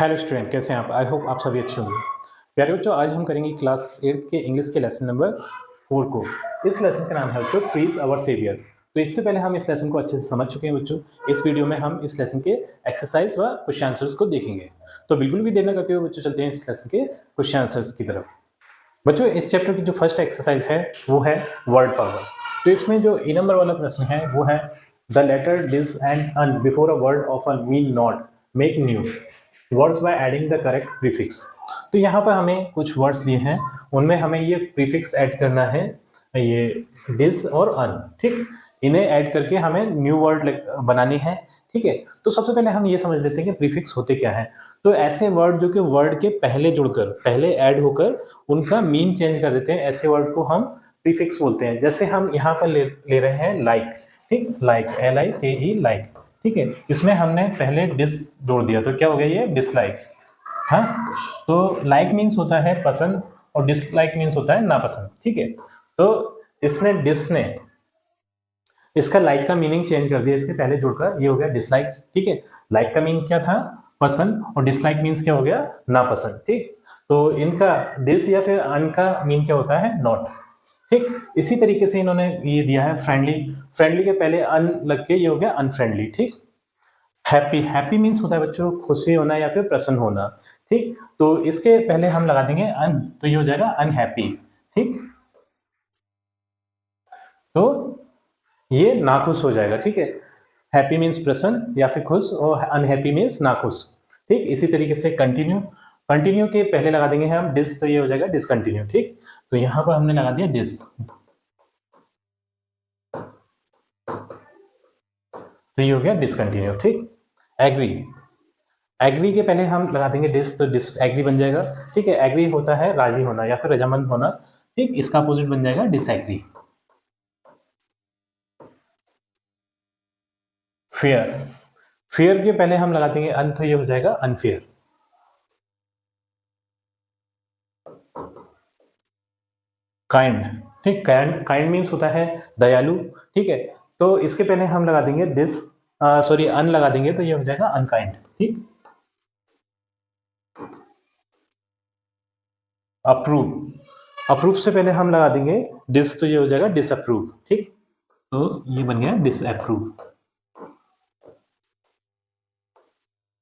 Hello student, कैसे हैं आप? आई होप आप सभी अच्छे होंगे। प्यारे बच्चों, आज हम करेंगे क्लास 8 के इंग्लिश के लेसन नंबर 4 को। इस लेसन का नाम है बच्चों ट्रीज आवर सेवियर। तो इससे पहले हम इस लेसन को अच्छे से समझ चुके हैं बच्चों। इस वीडियो में हम इस लेसन के एक्सरसाइज व क्वेश्चन आंसर्स को देखेंगे। तो बिल्कुल भी देर न करते हुए बच्चों चलते हैं इस लेसन के क्वेश्चन आंसर्स की तरफ। बच्चों, इस चैप्टर की जो फर्स्ट एक्सरसाइज है वो है वर्ड पावर। तो इसमें जो ए नंबर वाला प्रश्न है वो है the letter this end un before a word of a mean not make new words by adding the correct prefix. तो यहाँ पर हमें कुछ वर्ड्स दिए हैं, उनमें हमें ये प्रीफिक्स ऐड करना है, ये दिस और अन। ठीक, इन्हें ऐड करके हमें न्यू वर्ड बनानी है। ठीक है, तो सबसे पहले हम ये समझ लेते हैं कि प्रीफिक्स होते क्या है। तो ऐसे वर्ड जो कि वर्ड के पहले जुड़कर पहले ऐड होकर उनका मीन चेंज कर देते हैं, ऐसे वर्ड को हम प्रीफिक्स बोलते हैं। जैसे हम यहाँ पर ले रहे हैं लाइक। ठीक, लाइक LIKE लाइक। ठीक है, इसमें हमने पहले डिस जोड़ दिया तो क्या हो गया ये डिसलाइक। हाँ, तो लाइक मीन्स होता है पसंद और डिसलाइक मीन्स होता है नापसंद। ठीक है, तो इसने डिस ने इसका लाइक का मीनिंग चेंज कर दिया, इसके पहले जुड़कर ये हो गया डिसलाइक। ठीक है, लाइक का मीनिंग क्या था? पसंद, और डिसलाइक मीन्स क्या हो गया? नापसंद। ठीक, तो इनका डिस या फिर अन का मीन क्या होता है? नॉट। ठीक, इसी तरीके से इन्होंने ये दिया है फ्रेंडली। फ्रेंडली के पहले अन लग के ये हो गया अनफ्रेंडली। ठीक, हैप्पी, हैप्पी मीन्स होता है बच्चों खुशी होना या फिर प्रसन्न होना। ठीक, तो इसके पहले हम लगा देंगे अन, तो ये हो जाएगा अनहैप्पी। ठीक, तो ये नाखुश हो जाएगा। ठीक है, हैप्पी मीन्स प्रसन्न या फिर खुश और अनहैप्पी मीन्स नाखुश। ठीक, इसी तरीके से कंटिन्यू, कंटिन्यू के पहले लगा देंगे हम डिस, तो ये हो जाएगा डिसकंटिन्यू। ठीक, तो यहां पर हमने लगा दिया डिस, तो ये हो गया डिसकंटिन्यू। ठीक, एग्री, एग्री के पहले हम लगा देंगे डिस, तो डिस एग्री बन जाएगा। ठीक है, एग्री होता है राजी होना या फिर रजामंद होना। ठीक, इसका अपोजिट बन जाएगा डिसएग्री। फेयर, फेयर के पहले हम लगा देंगे अन, तो ये हो जाएगा अनफेयर। काइंड, ठीक, काइंड, काइंड मीन्स होता है दयालु। ठीक है, तो इसके पहले हम लगा देंगे दिस, सॉरी अन लगा देंगे, तो ये हो जाएगा अनकाइंड। ठीक, अप्रूव, अप्रूव से पहले हम लगा देंगे डिस, तो ये हो जाएगा डिसअप्रूव। ठीक, तो ये बन गया डिसअप्रूव।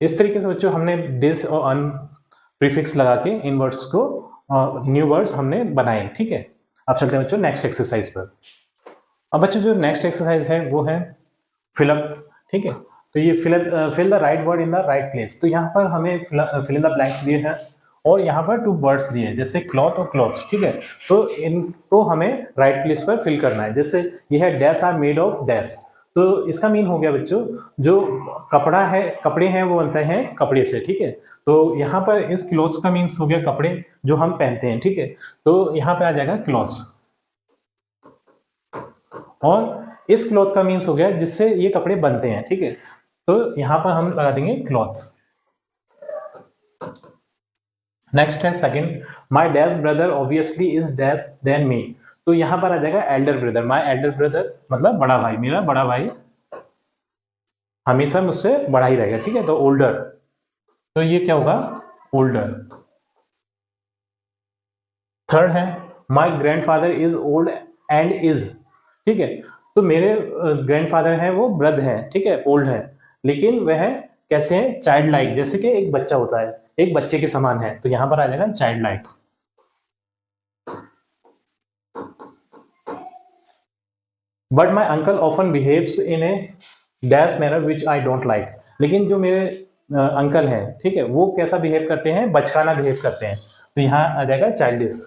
इस तरीके से बच्चों हमने डिस और अन प्रीफिक्स लगा के इन वर्ड्स को न्यू वर्ड्स हमने बनाए। ठीक है, अब चलते हैं बच्चों नेक्स्ट एक्सरसाइज पर। अब बच्चों जो नेक्स्ट एक्सरसाइज है वो है फिलअप। ठीक है, तो ये fill the right word in the right place. तो यहाँ पर हमें फिल इन द ब्लैंक्स दिए हैं और यहाँ पर 2 वर्ड्स दिए हैं, जैसे क्लॉथ और क्लॉथ्स। ठीक है, तो इनको हमें राइट प्लेस पर फिल करना है। जैसे ये है dash are made of dash, तो इसका मीन हो गया बच्चों जो कपड़ा है, कपड़े हैं वो बनते हैं कपड़े से। ठीक है, तो यहाँ पर इस क्लॉथ्स का मीन्स हो गया कपड़े जो हम पहनते हैं। ठीक है, तो यहाँ पे आ जाएगा क्लॉथ्स, और इस क्लॉथ का मीन्स हो गया जिससे ये कपड़े बनते हैं। ठीक है, तो यहाँ पर हम लगा देंगे क्लॉथ। नेक्स्ट है second, my dash brother obviously is dash than me. तो यहाँ पर आ जाएगा Elder brother. My elder brother मतलब बड़ा भाई, मेरा बड़ा भाई हमेशा मुझसे बड़ा ही रहेगा। ठीक है, तो ओल्डर, तो ये क्या होगा? ओल्डर। थर्ड है माई grandfather is old and is. ठीक है, तो मेरे ग्रैंडफादर हैं वो वृद्ध हैं। ठीक है, ओल्ड है, लेकिन वह कैसे है? चाइल्ड लाइक, जैसे कि एक बच्चा होता है, एक बच्चे के समान है। तो यहां पर आ जाएगा child like. But my uncle often behaves in A dash manner which I don't like. लेकिन जो मेरे अंकल हैं, ठीक है, वो कैसा बिहेव करते हैं? बचकाना बिहेव करते हैं। तो यहाँ आ जाएगा childish,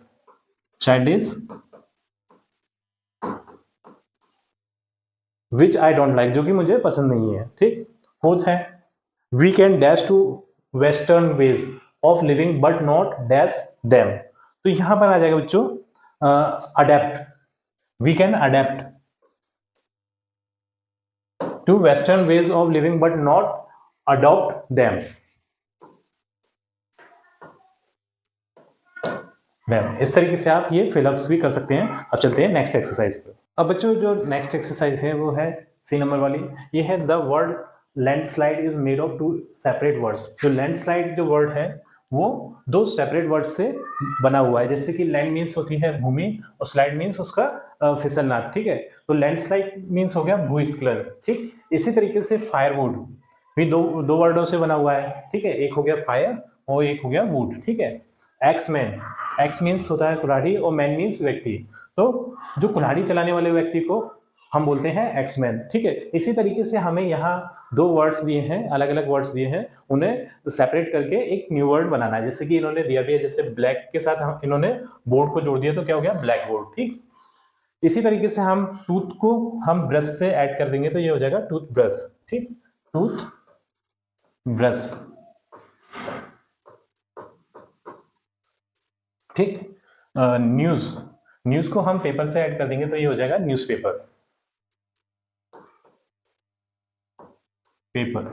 childish which I don't like, जो कि मुझे पसंद नहीं है। ठीक, फोर्थ है we can dash to western ways of living but not dash them. तो यहां पर आ जाएगा बच्चों adapt, we can adapt to western ways of living but not adopt them. इस तरीके से आप ये फिलअप्स भी कर सकते हैं। अब चलते हैं नेक्स्ट एक्सरसाइज पर। अब बच्चों जो नेक्स्ट एक्सरसाइज है वो है सी नंबर वाली, ये है the word landslide is made of two separate words. जो लैंडस्लाइड जो वर्ड है वो दो सेपरेट वर्ड से बना हुआ है। जैसे कि लैंड मीन्स होती है भूमि और स्लाइड मीन्स उसका फिसलना, ठीक है। तो लैंडस्लाइड मीन्स हो गया भूस्खलन, ठीक। इसी तरीके से फायरवुड भी दो वर्डों से बना हुआ है, ठीक है। एक हो गया फायर और एक हो गया वुड, ठीक है। एक्समैन, एक्स मीन्स होता है कुल्हाड़ी और मैन मीन्स व्यक्ति। तो जो कुल्हाड़ी चलाने वाले व्यक्ति को हम बोलते हैं एक्समैन, ठीक है। इसी तरीके से हमें यहाँ दो वर्ड्स दिए हैं, अलग अलग वर्ड्स दिए हैं, उन्हें सेपरेट करके एक न्यू वर्ड बनाना है। जैसे कि इन्होंने दिया भी है, जैसे ब्लैक के साथ इन्होंने बोर्ड को जोड़ दिया तो क्या हो गया ब्लैक बोर्ड, ठीक। इसी तरीके से हम टूथ को हम ब्रश से ऐड कर देंगे तो ये हो जाएगा टूथ ब्रश, ठीक। टूथ ब्रश, ठीक। न्यूज, न्यूज को हम पेपर से ऐड कर देंगे तो ये हो जाएगा न्यूज़पेपर, पेपर।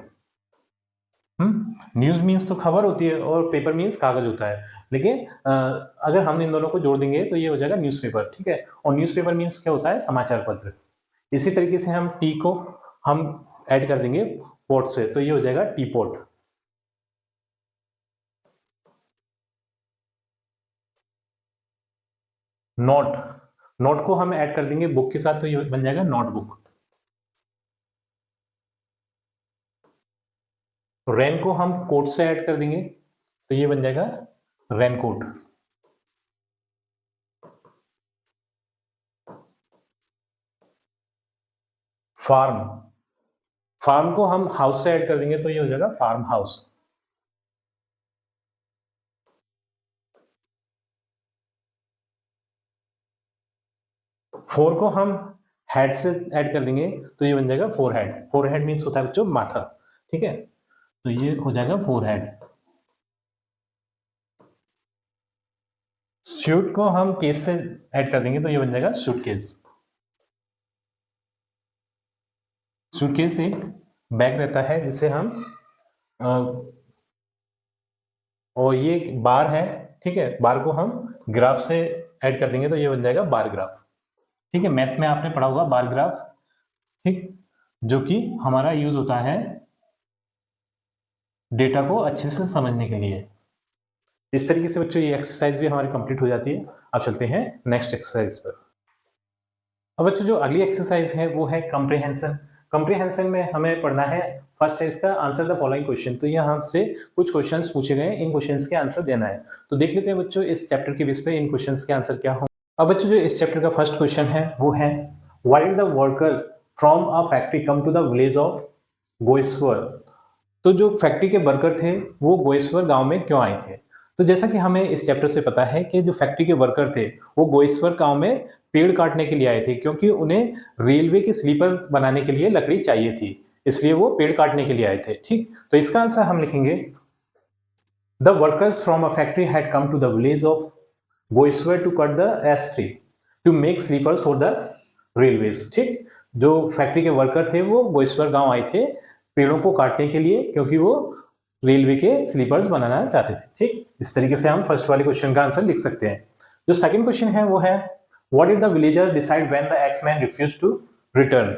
न्यूज मीन्स तो खबर होती है और पेपर मीन्स कागज होता है, लेकिन अगर हम इन दोनों को जोड़ देंगे तो ये हो जाएगा न्यूज़पेपर, ठीक है। और न्यूज़पेपर मीन्स क्या होता है समाचार पत्र। इसी तरीके से हम टी को हम ऐड कर देंगे पोट से तो ये हो जाएगा टी पोट। नोट, नोट को हम ऐड कर देंगे बुक के साथ तो ये बन जाएगा नोटबुक। रेन को हम कोट से ऐड कर देंगे तो ये बन जाएगा रेनकोट। फार्म, फार्म को हम हाउस से ऐड कर देंगे तो ये हो जाएगा फार्म हाउस। फोर को हम हेड से ऐड कर देंगे तो ये बन जाएगा फोरहेड। फोरहेड मीन्स होता है बच्चों माथा, ठीक है। तो ये हो जाएगा फोरहेड। सूट को हम केस से ऐड कर देंगे तो ये बन जाएगा सूटकेस। सूटकेस एक बैग रहता है जिसे हम और ये बार है, ठीक है। बार को हम ग्राफ से ऐड कर देंगे तो ये बन जाएगा बार ग्राफ, ठीक है। मैथ में आपने पढ़ा होगा बार ग्राफ, ठीक, जो कि हमारा यूज होता है डेटा को अच्छे से समझने के लिए। इस तरीके से बच्चों ये एक्सरसाइज भी हमारी कंप्लीट हो जाती है। अब चलते हैं नेक्स्ट एक्सरसाइज पर। अब बच्चों जो अगली एक्सरसाइज है वो है कंप्रीहेंशन। कंप्रीहेंशन में हमें पढ़ना है, फर्स्ट है इसका आंसर द फॉलोइंग क्वेश्चन। तो यहाँ हमसे कुछ क्वेश्चंस पूछे गए, इन क्वेश्चंस के आंसर देना है। तो देख लेते हैं बच्चों इस चैप्टर के बेस पे इन क्वेश्चंस के आंसर क्या हो। अब बच्चों जो इस चैप्टर का फर्स्ट क्वेश्चन है वो है why did the workers from a factory come to the village of Gopeshwar. तो जो फैक्ट्री के वर्कर थे वो गोइसवर गांव में क्यों आए थे। तो जैसा कि हमें इस चैप्टर से पता है कि जो फैक्ट्री के वर्कर थे वो गोइसवर गांव में पेड़ काटने के लिए आए थे, क्योंकि उन्हें रेलवे के स्लीपर बनाने के लिए लकड़ी चाहिए थी, इसलिए वो पेड़ काटने के लिए आए थे, ठीक। तो इसका आंसर हम लिखेंगे the workers from a factory had come to the village of Gopeshwar to cut the ash tree to make sleepers for the railways, ठीक। जो फैक्ट्री के वर्कर थे वो गोइसवर गांव आए थे पेड़ों को काटने के लिए, क्योंकि वो रेलवे के स्लीपर्स बनाना चाहते थे, ठीक। इस तरीके से हम फर्स्ट वाले क्वेश्चन का आंसर लिख सकते हैं। जो सेकंड क्वेश्चन है वो है what did the villager decide when the axeman refused to return.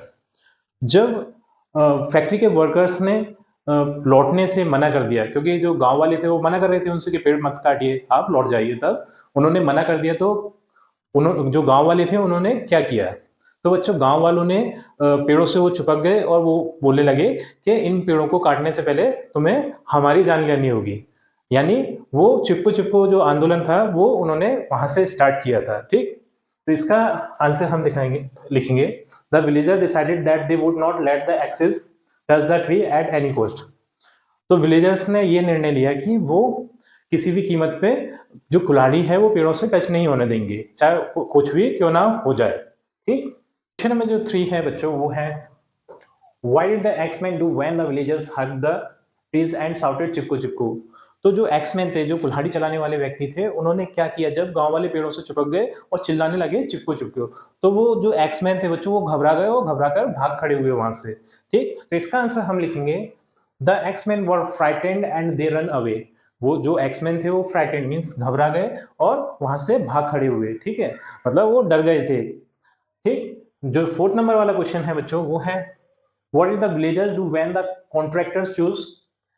जब फैक्ट्री के वर्कर्स ने लौटने से मना कर दिया, क्योंकि जो गांव वाले थे वो मना कर रहे थे उनसे कि पेड़ मत काटिए आप लौट जाइए, तब उन्होंने मना कर दिया। तो उन्होंने जो गांव वाले थे उन्होंने क्या किया, तो बच्चों गांव वालों ने पेड़ों से वो चिपक गए और वो बोलने लगे कि इन पेड़ों को काटने से पहले तुम्हें हमारी जान लेनी होगी। यानी वो चिपको चिपको जो आंदोलन था वो उन्होंने वहां से स्टार्ट किया था, ठीक। तो इसका आंसर हम दिखाएंगे, लिखेंगे the villager decided that they would not let the axes touch the tree at any cost. तो विलेजर्स ने ये निर्णय लिया कि वो किसी भी कीमत पे जो कुल्हाड़ी है वो पेड़ों से टच नहीं होने देंगे, चाहे कुछ भी क्यों ना हो जाए, ठीक। क्वेश्चन नंबर जो 3 है बच्चों वो है why did the axeman do when the villagers hug the trees and shouted Chipko Chipko. तो जो एक्समैन थे, जो कुल्हाड़ी चलाने वाले व्यक्ति थे, उन्होंने क्या किया जब गांव वाले पेड़ों से चिपक गए और चिल्लाने लगे चिपको चिपको, तो वो जो एक्समैन थे बच्चों वो घबरा गए और घबरा कर भाग खड़े हुए वहां से, ठीक। तो इसका आंसर हम लिखेंगे the axeman were frightened and they ran away. वो जो एक्समैन थे वो फ्राइटेंड मीन्स घबरा गए और वहां से भाग खड़े हुए, ठीक है, मतलब वो डर गए थे, ठीक। जो 4th नंबर वाला क्वेश्चन है बच्चों वो है what is the villagers do when the contractors choose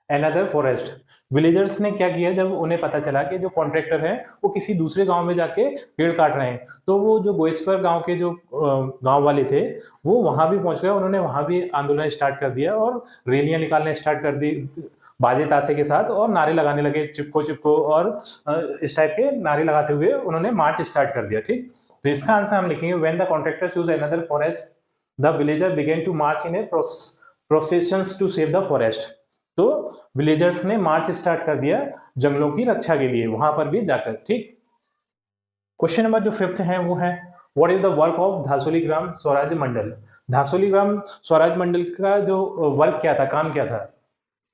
another forest? Villagers ने क्या किया जब उन्हें पता चला कि जो कॉन्ट्रैक्टर हैं वो किसी दूसरे गांव में जाके पेड़ काट रहे हैं, तो वो जो गोइस्पर गांव के जो गांव वाले थे वो वहां भी पहुंच गए, उन्होंने वहां भी आंदोलन स्टार्ट कर दिया और रैलियां निकालने स्टार्ट कर दी बाजे तासे के साथ, और नारे लगाने लगे चिपको चिपको, और इस टाइप के नारे लगाते हुए उन्होंने मार्च स्टार्ट कर दिया। ठीक, तो इसका आंसर हम लिखेंगे when the contractor chose another forest the villager began to march in a processions to save the forest. तो विलेजर्स ने मार्च स्टार्ट कर दिया जंगलों की रक्षा के लिए वहां पर भी जाकर। ठीक, क्वेश्चन नंबर जो 5th है वो है what is the work of Dasholi Gram Swaraj Mandal? Dasholi Gram Swaraj Mandal का जो वर्क क्या था, काम क्या था?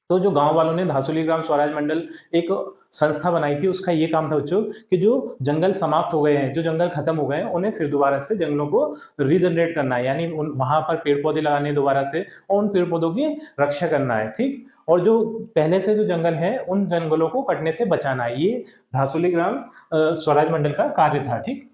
तो जो गांव वालों ने धासोली ग्राम स्वराज मंडल एक संस्था बनाई थी, उसका ये काम था बच्चों कि जो जंगल समाप्त हो गए हैं, जो जंगल खत्म हो गए हैं, उन्हें फिर दोबारा से जंगलों को रीजनरेट करना है, यानी वहां पर पेड़ पौधे लगाने दोबारा से और उन पेड़ पौधों की रक्षा करना है। ठीक, और जो पहले से जो जंगल है उन जंगलों को कटने से बचाना है, ये धासोली ग्राम स्वराज मंडल का कार्य था। ठीक,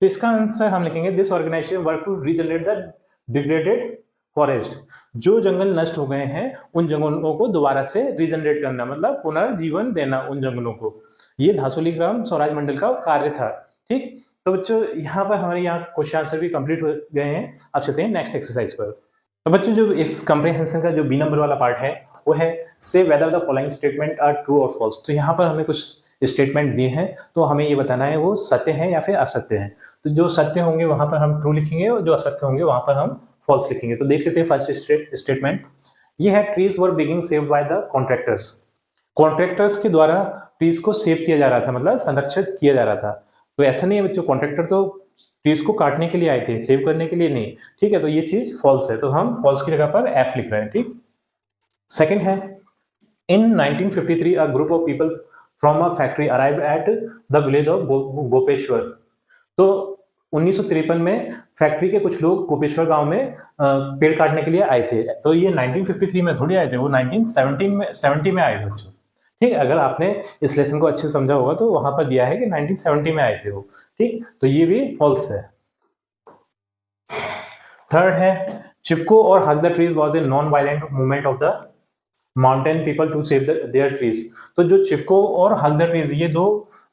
तो इसका आंसर हम लिखेंगे this organisation work to regenerate the degraded forest. जो जंगल नष्ट हो गए हैं उन जंगलों को दोबारा से रीजनरेट करना, मतलब पुनर्जीवन देना उन जंगलों को, ये धासोली ग्राम स्वराज मंडल का कार्य था। ठीक, तो बच्चों यहाँ पर हमारे यहाँ क्वेश्चन आंसर भी कंप्लीट हो गए हैं। अब चलते हैं नेक्स्ट एक्सरसाइज पर। तो बच्चों जो इस कंप्रीहेंशन का जो बी नंबर वाला पार्ट है वो है say whether the following statement are true और फॉल्स। तो यहाँ पर हमें कुछ स्टेटमेंट दिए हैं, तो हमें ये बताना है वो सत्य है या फिर असत्य है। तो जो सत्य होंगे वहां पर हम ट्रू लिखेंगे और जो असत्य होंगे वहां पर हम फॉल्स लिखेंगे। तो देख लेते हैं फर्स्ट स्टेटमेंट, ये है trees were being saved by the contractors. Contractors के द्वारा ट्रीज को सेव किया जा रहा था, मतलब संरक्षित किया जा रहा था। तो ऐसा नहीं है बच्चों, कॉन्ट्रैक्टर तो ट्रीज को काटने के लिए आए थे, सेव करने के लिए नहीं। ठीक है, तो ये चीज फॉल्स है, तो हम फॉल्स की जगह पर एफ लिख रहे हैं। ठीक, सेकेंड है इन 1953 a group of people from a factory arrived at the village of Gopeshwar. तो 1953 में फैक्ट्री के कुछ लोग गोपेश्वर गांव में पेड़ काटने के लिए आए थे। तो ये 1953 में थोड़ी आए थे, वो 1970 में आए थे बच्चों। ठीक है, अगर आपने इस लेसन को अच्छे से समझा होगा तो वहां पर दिया है कि 1970 में आए थे वो। ठीक, तो ये भी फॉल्स है। थर्ड है चिपको और hug the trees was a non violent movement of the mountain people to save their trees. तो जो चिपको और हग द ट्रीज ये दो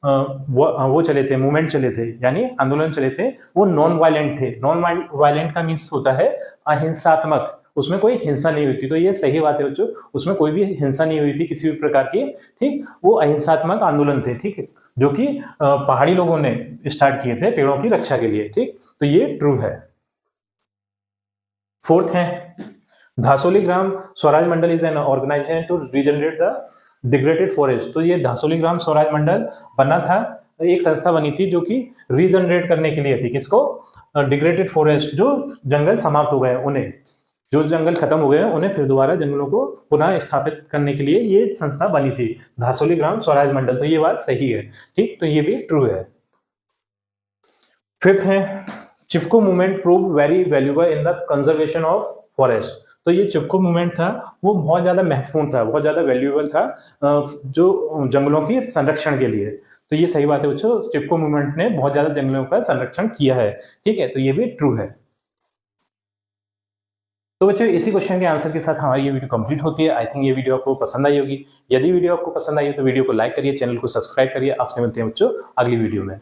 वो चले थे, मूवमेंट चले थे, यानी आंदोलन चले थे, वो नॉन वायलेंट थे। नॉन वायलेंट का मीन्स होता है अहिंसात्मक, उसमें कोई हिंसा नहीं हुई थी। तो ये सही बात है बच्चों, उसमें कोई भी हिंसा नहीं हुई थी किसी भी प्रकार की। ठीक, वो अहिंसात्मक आंदोलन थे। ठीक है, जो कि पहाड़ी लोगों ने स्टार्ट किए थे पेड़ों की रक्षा के लिए। ठीक, तो ये ट्रू है। फोर्थ है Dasholi Gram Swaraj Mandal is an organisation to regenerate the degraded forest. तो ये धासोली ग्राम स्वराज मंडल बना था, एक संस्था बनी थी जो कि रीजनरेट करने के लिए थी। किसको? डिग्रेडेड फॉरेस्ट, जो जंगल समाप्त हो गए उन्हें, जो जंगल खत्म हो गए उन्हें फिर दोबारा जंगलों को पुनः स्थापित करने के लिए ये संस्था बनी थी, धासोली ग्राम स्वराज मंडल। तो ये बात सही है। ठीक, तो ये भी ट्रू है। फिफ्थ है Chipko movement prove very valuable in the conservation of forest. तो ये चिपको मूवमेंट था वो बहुत ज्यादा महत्वपूर्ण था, बहुत ज्यादा वैल्यूएबल था जो जंगलों की संरक्षण के लिए। तो ये सही बात है बच्चों, चिपको मूवमेंट ने बहुत ज्यादा जंगलों का संरक्षण किया है। ठीक है, तो ये भी ट्रू है। तो बच्चों इसी क्वेश्चन के आंसर के साथ हमारी ये वीडियो कंप्लीट होती है। आई थिंक ये वीडियो आपको पसंद आई होगी। यदि वीडियो आपको पसंद आई है तो वीडियो को लाइक करिए, चैनल को सब्सक्राइब करिए। आपसे मिलते हैं बच्चों अगली वीडियो में।